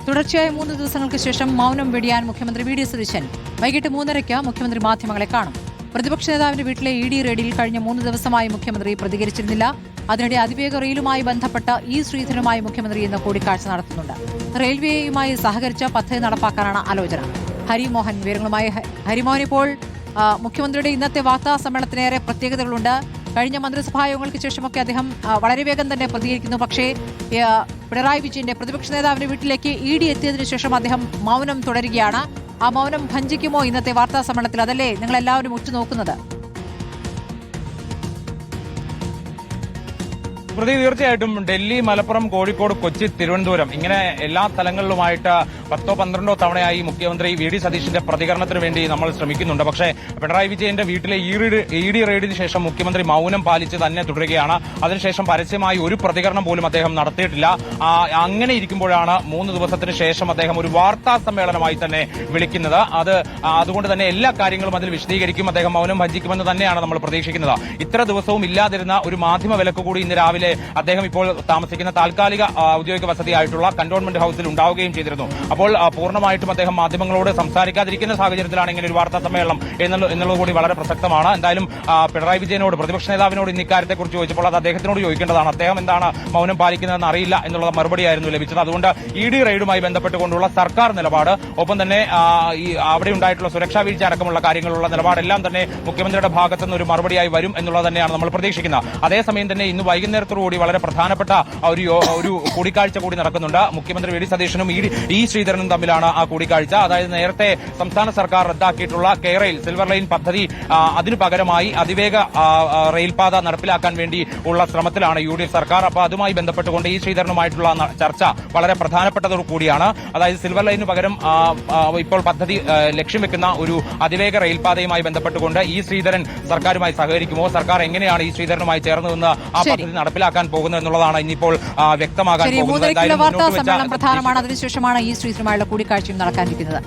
തുടർച്ചയായ 3 ദിവസങ്ങൾക്ക് ശേഷം മൗനം വെടിയാൻ മുഖ്യമന്ത്രി വി ഡി സതീശൻ വൈകിട്ട് 3:30 മുഖ്യമന്ത്രി മാധ്യമങ്ങളെ കാണും. പ്രതിപക്ഷ നേതാവിന്റെ വീട്ടിലെ ഇ ഡി റെയ്ഡിൽ കഴിഞ്ഞ 3 ദിവസമായി മുഖ്യമന്ത്രി പ്രതികരിച്ചിരുന്നില്ല. അതിനിടെ അതിവേഗ റെയിലുമായി ബന്ധപ്പെട്ട ഇ ശ്രീധരനുമായി മുഖ്യമന്ത്രി ഇന്ന് കൂടിക്കാഴ്ച നടത്തുന്നുണ്ട്. റെയിൽവേയുമായി സഹകരിച്ച പദ്ധതി നടപ്പാക്കാനാണ് ആലോചന. ഹരിമോഹൻ വിവരങ്ങളുമായി. ഹരിമോഹൻ, ഇപ്പോൾ മുഖ്യമന്ത്രിയുടെ ഇന്നത്തെ വാർത്താ സമ്മേളനത്തിനേറെ പ്രത്യേകതകളുണ്ട്. കഴിഞ്ഞ മന്ത്രിസഭാ യോഗങ്ങൾക്ക് ശേഷമൊക്കെ അദ്ദേഹം വളരെ വേഗം തന്നെ പ്രതികരിക്കുന്നു. പക്ഷേ പിണറായി വിജയന്റെ പ്രതിപക്ഷ നേതാവിന്റെ വീട്ടിലേക്ക് ഇ ഡി എത്തിയതിനു ശേഷം അദ്ദേഹം മൗനം തുടരുകയാണ്. ആ മൗനം ഭഞ്ജിക്കുമോ ഇന്നത്തെ വാർത്താ സമ്മേളനത്തിൽ? അതല്ലേ നിങ്ങൾ എല്ലാവരും ഉറ്റുനോക്കുന്നത്? തീർച്ചയായിട്ടും ഡൽഹി, മലപ്പുറം, കോഴിക്കോട്, കൊച്ചി, തിരുവനന്തപുരം ഇങ്ങനെ എല്ലാ സ്ഥലങ്ങളിലുമായിട്ട് 10-12 തവണയായി മുഖ്യമന്ത്രി വി ഡി സതീശന്റെ പ്രതികരണത്തിന് വേണ്ടി നമ്മൾ ശ്രമിക്കുന്നുണ്ട്. പക്ഷേ പിണറായി വിജയന്റെ വീട്ടിലെ ഇ ഡി റെയ്ഡിന് ശേഷം മുഖ്യമന്ത്രി മൗനം പാലിച്ച് തന്നെ തുടരുകയാണ്. അതിനുശേഷം പരസ്യമായി ഒരു പ്രതികരണം പോലും അദ്ദേഹം നടത്തിയിട്ടില്ല. അങ്ങനെ ഇരിക്കുമ്പോഴാണ് 3 ദിവസത്തിന് ശേഷം അദ്ദേഹം ഒരു വാർത്താ സമ്മേളനമായി തന്നെ വിളിക്കുന്നത്. അതുകൊണ്ട് തന്നെ എല്ലാ കാര്യങ്ങളും അതിൽ വിശദീകരിക്കും. അദ്ദേഹം മൗനം ഭഞ്ജിക്കുമെന്ന് തന്നെയാണ് നമ്മൾ പ്രതീക്ഷിക്കുന്നത്. ഇത്ര ദിവസവും ഇല്ലാതിരുന്ന ഒരു മാധ്യമ വിലക്ക് കൂടി ഇന്ന് രാവിലെ അദ്ദേഹം ഇപ്പോൾ താമസിക്കുന്ന താൽക്കാലിക ഔദ്യോഗിക വസതിയായിട്ടുള്ള കന്റോൺമെന്റ് ഹൌസിൽ ഉണ്ടാവുകയും ചെയ്തിരുന്നു. അപ്പോൾ പൂർണ്ണമായിട്ടും അദ്ദേഹം മാധ്യമങ്ങളോട് സംസാരിക്കാതിരിക്കുന്ന സാഹചര്യത്തിലാണ് ഇങ്ങനെ ഒരു വാർത്താ സമ്മേളനം എന്നുള്ളത് കൂടി വളരെ പ്രസക്തമാണ്. എന്തായാലും പിണറായി വിജയനോട്, പ്രതിപക്ഷ നേതാവിനോട് ഇന്ന് ഇക്കാര്യത്തെക്കുറിച്ച് ചോദിച്ചപ്പോൾ അത് അദ്ദേഹത്തിനോട് ചോദിക്കേണ്ടതാണ്. അദ്ദേഹം എന്താണ് മൗനം പാലിക്കുന്നതെന്ന് അറിയില്ല എന്നുള്ള മറുപടിയായിരുന്നു ലഭിച്ചത്. അതുകൊണ്ട് ഇ ഡി റെയ്ഡുമായി ബന്ധപ്പെട്ടുകൊണ്ടുള്ള സർക്കാർ നിലപാട്, ഒപ്പം തന്നെ അവിടെ ഉണ്ടായിട്ടുള്ള സുരക്ഷാ വീഴ്ച അടക്കമുള്ള കാര്യങ്ങളുള്ള നിലപാടെല്ലാം തന്നെ മുഖ്യമന്ത്രിയുടെ ഭാഗത്തുനിന്ന് ഒരു മറുപടിയായി വരും എന്നുള്ളത് തന്നെയാണ് നമ്മൾ പ്രതീക്ഷിക്കുന്നത്. അതേസമയം തന്നെ ഇന്ന് വൈകുന്നേരത്തോടുകൂടി വളരെ പ്രധാനപ്പെട്ട ഒരു കൂടിക്കാഴ്ച കൂടി നടക്കുന്നുണ്ട്. മുഖ്യമന്ത്രി വി ഡി സതീശനും ഇ ശ്രീധരനും തമ്മിലാണ് ആ കൂടിക്കാഴ്ച. അതായത് നേരത്തെ സംസ്ഥാന സർക്കാർ റദ്ദാക്കിയിട്ടുള്ള കെയറെയിൽ സിൽവർ ലൈൻ പദ്ധതി, അതിനു പകരമായി അതിവേഗ റെയിൽപാത നടപ്പിലാക്കാൻ വേണ്ടി ഉള്ള ശ്രമത്തിലാണ് യു ഡി എഫ് സർക്കാർ. അപ്പോൾ അതുമായി ബന്ധപ്പെട്ടുകൊണ്ട് ഇ ശ്രീധരനുമായിട്ടുള്ള ചർച്ച വളരെ പ്രധാനപ്പെട്ടതോടു കൂടിയാണ്. അതായത് സിൽവർ ലൈനു പകരം ഇപ്പോൾ പദ്ധതി ലക്ഷ്യം വെക്കുന്ന ഒരു അതിവേഗ റെയിൽപാതയുമായി ബന്ധപ്പെട്ടുകൊണ്ട് ഇ ശ്രീധരൻ സർക്കാരുമായി സഹകരിക്കുമോ, സർക്കാർ എങ്ങനെയാണ് ഇ ശ്രീധരനുമായി ചേർന്ന് നിന്ന് ആ പദ്ധതി നടപ്പിലാക്കാൻ പോകുന്നത് എന്നുള്ളതാണ് ഇനിയിപ്പോൾ വ്യക്തമാകാൻ പോകുന്നത്. വാർത്താ സമ്മേളനം പ്രധാനമാണ്. അതിനുശേഷമാണ് ഇ ശ്രീധരനുമായുള്ള കൂടിക്കാഴ്ചയും നടക്കാനിരിക്കുന്നത്.